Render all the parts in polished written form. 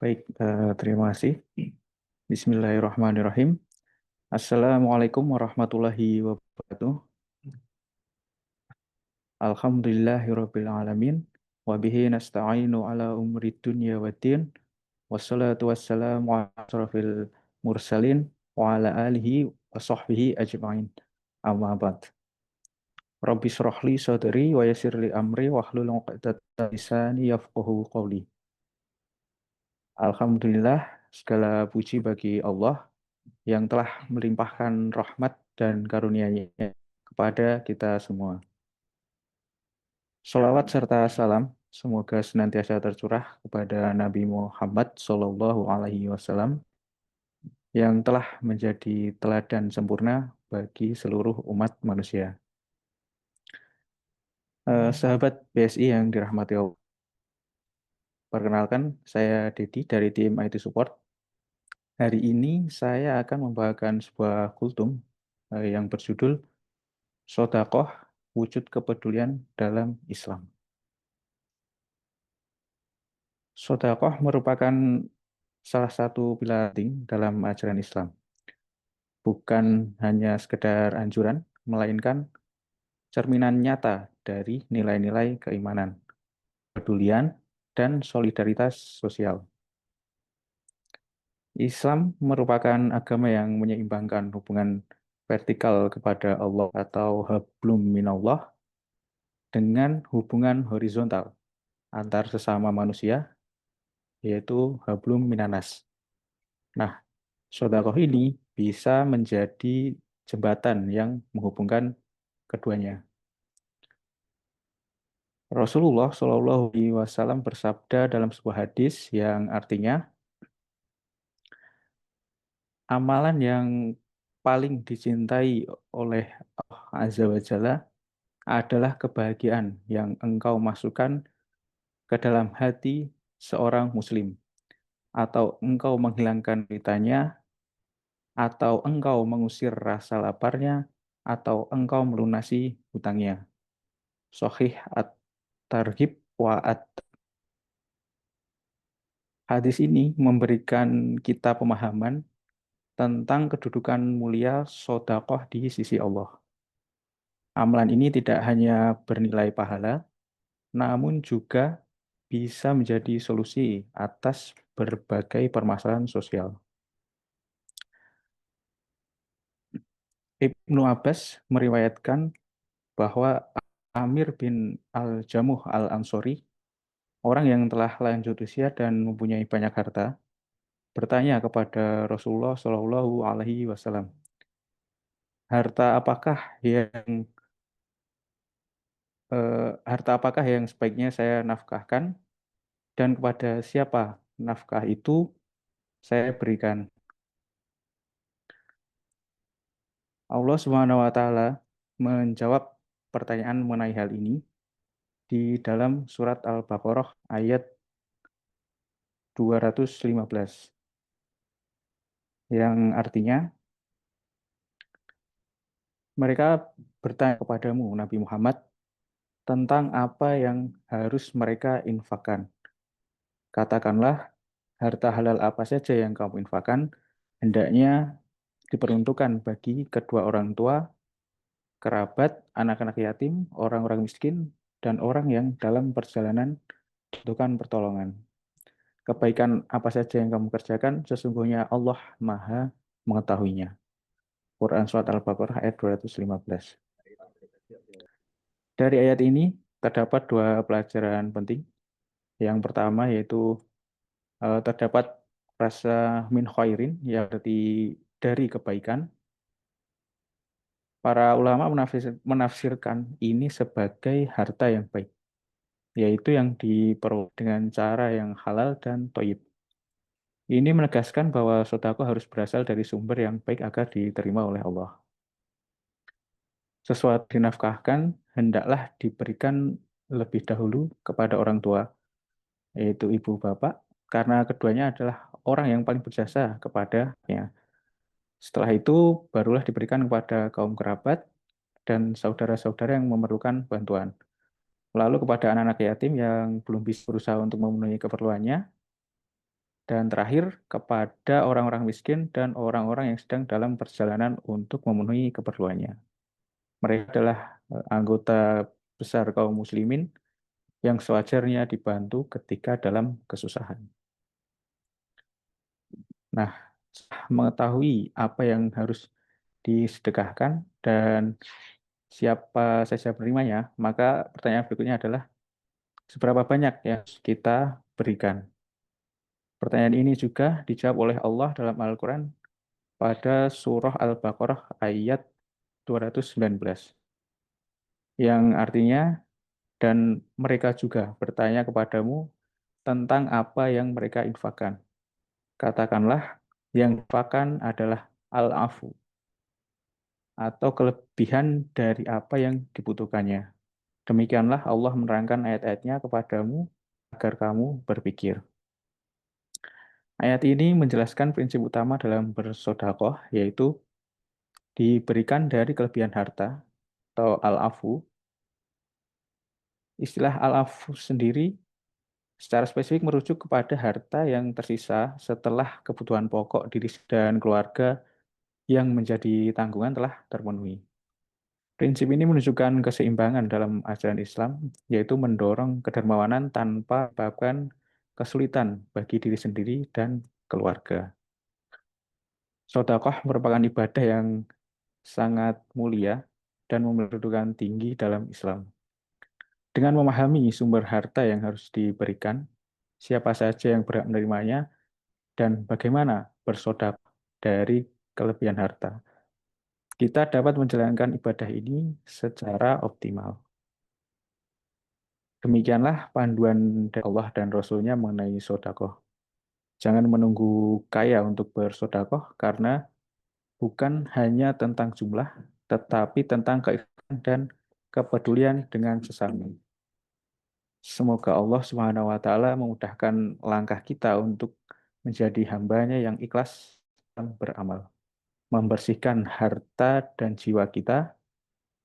Baik, terima kasih. Bismillahirrahmanirrahim. Assalamualaikum warahmatullahi wabarakatuh. Alhamdulillahirabbil alamin. Wa bihi nasta'inu ala umuri dunya waddin. Wassalatu wassalamu ala asrofil mursalin wa ala alihi wa sahbihi ajma'in. Amma ba'd. Rabbi shrah li sadri wa yassir li amri wahlul 'uqdatam lisani yafqahu qawli. Alhamdulillah, segala puji bagi Allah yang telah melimpahkan rahmat dan karunia-Nya kepada kita semua. Salawat serta salam semoga senantiasa tercurah kepada Nabi Muhammad SAW yang telah menjadi teladan sempurna bagi seluruh umat manusia. Sahabat BSI yang dirahmati Allah, perkenalkan saya Dedi dari tim IT Support. Hari ini saya akan membawakan sebuah kultum yang berjudul Sodakoh, wujud kepedulian dalam Islam. Sodakoh merupakan salah satu pilar penting dalam ajaran Islam. Bukan hanya sekedar anjuran, melainkan cerminan nyata dari nilai-nilai keimanan, kepedulian, dan solidaritas sosial. Islam merupakan agama yang menyeimbangkan hubungan vertikal kepada Allah atau hablum minallah dengan hubungan horizontal antar sesama manusia, yaitu hablum minanas. Nah, sedekah ini bisa menjadi jembatan yang menghubungkan keduanya. Rasulullah SAW bersabda dalam sebuah hadis yang artinya, amalan yang paling dicintai oleh Allah Azza wa Jalla adalah kebahagiaan yang engkau masukkan ke dalam hati seorang muslim, atau engkau menghilangkan beritanya, atau engkau mengusir rasa laparnya, atau engkau melunasi hutangnya. Sahih At-Targhib wa At. Hadis ini memberikan kita pemahaman tentang kedudukan mulia sodakoh di sisi Allah. Amalan ini tidak hanya bernilai pahala, namun juga bisa menjadi solusi atas berbagai permasalahan sosial. Ibnu Abbas meriwayatkan bahwa Amir bin Al-Jamuh Al-Ansori, orang yang telah lanjut usia dan mempunyai banyak harta, bertanya kepada Rasulullah SAW, yang harta apakah yang sebaiknya saya nafkahkan dan kepada siapa nafkah itu saya berikan? Allah Subhanahu wa taala menjawab pertanyaan mengenai hal ini di dalam surat Al-Baqarah ayat 215, yang artinya, mereka bertanya kepadamu Nabi Muhammad tentang apa yang harus mereka infakkan. Katakanlah, harta halal apa saja yang kamu infakkan hendaknya diperuntukkan bagi kedua orang tua, kerabat, anak-anak yatim, orang-orang miskin, dan orang yang dalam perjalanan membutuhkan pertolongan. Kebaikan apa saja yang kamu kerjakan, sesungguhnya Allah Maha mengetahuinya. Quran Surat Al-Baqarah ayat 215. Dari ayat ini terdapat dua pelajaran penting. Yang pertama yaitu terdapat rasa min khairin, yang berarti dari kebaikan. Para ulama menafsirkan ini sebagai harta yang baik, yaitu yang diperoleh dengan cara yang halal dan thayyib. Ini menegaskan bahwa sedekah harus berasal dari sumber yang baik agar diterima oleh Allah. Sesuatu dinafkahkan hendaklah diberikan lebih dahulu kepada orang tua, yaitu ibu bapak, karena keduanya adalah orang yang paling berjasa kepadanya. Setelah itu barulah diberikan kepada kaum kerabat dan saudara-saudara yang memerlukan bantuan. Lalu kepada anak-anak yatim yang belum bisa berusaha untuk memenuhi keperluannya, Dan terakhir, kepada orang-orang miskin dan orang-orang yang sedang dalam perjalanan untuk memenuhi keperluannya. Mereka adalah anggota besar kaum muslimin yang sewajarnya dibantu ketika dalam kesusahan. Nah, setelah mengetahui apa yang harus disedekahkan dan siapa saja penerimanya, maka pertanyaan berikutnya adalah seberapa banyak yang harus kita berikan. Pertanyaan ini juga dijawab oleh Allah dalam Al-Quran pada surah Al-Baqarah ayat 219, yang artinya, dan mereka juga bertanya kepadamu tentang apa yang mereka infakkan. Katakanlah, yang infakkan adalah al-afu, atau kelebihan dari apa yang dibutuhkannya. Demikianlah Allah menerangkan ayat-ayatnya kepadamu agar kamu berpikir. Ayat ini menjelaskan prinsip utama dalam bersodakoh, yaitu diberikan dari kelebihan harta atau al-afu. Istilah al-afu sendiri secara spesifik merujuk kepada harta yang tersisa setelah kebutuhan pokok diri dan keluarga yang menjadi tanggungan telah terpenuhi. Prinsip ini menunjukkan keseimbangan dalam ajaran Islam, yaitu mendorong kedermawanan tanpa menyebabkan kesulitan bagi diri sendiri dan keluarga. Sedekah merupakan ibadah yang sangat mulia dan memiliki kedudukan tinggi dalam Islam. Dengan memahami sumber harta yang harus diberikan, siapa saja yang berhak menerimanya, dan bagaimana bersedekah dari kelebihan harta, kita dapat menjalankan ibadah ini secara optimal. Demikianlah panduan dari Allah dan Rasul-Nya mengenai sodakoh. Jangan menunggu kaya untuk bersodakoh, karena bukan hanya tentang jumlah, tetapi tentang keikhlasan dan kepedulian dengan sesama. Semoga Allah Subhanahu wa Ta'ala memudahkan langkah kita untuk menjadi hambanya yang ikhlas dan beramal, membersihkan harta dan jiwa kita,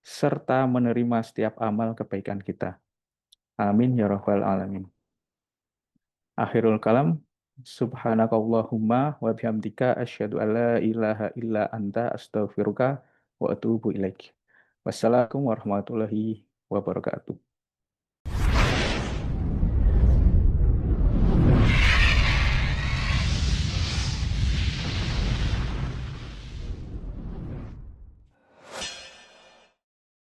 serta menerima setiap amal kebaikan kita. Amin ya Rabbal 'Alamin. Akhirul kalam, subhanakallahumma wa bihamdika asyhadu an la ilaha illa anta astaghfiruka wa atubu ilaik. Wassalamualaikum warahmatullahi wabarakatuh.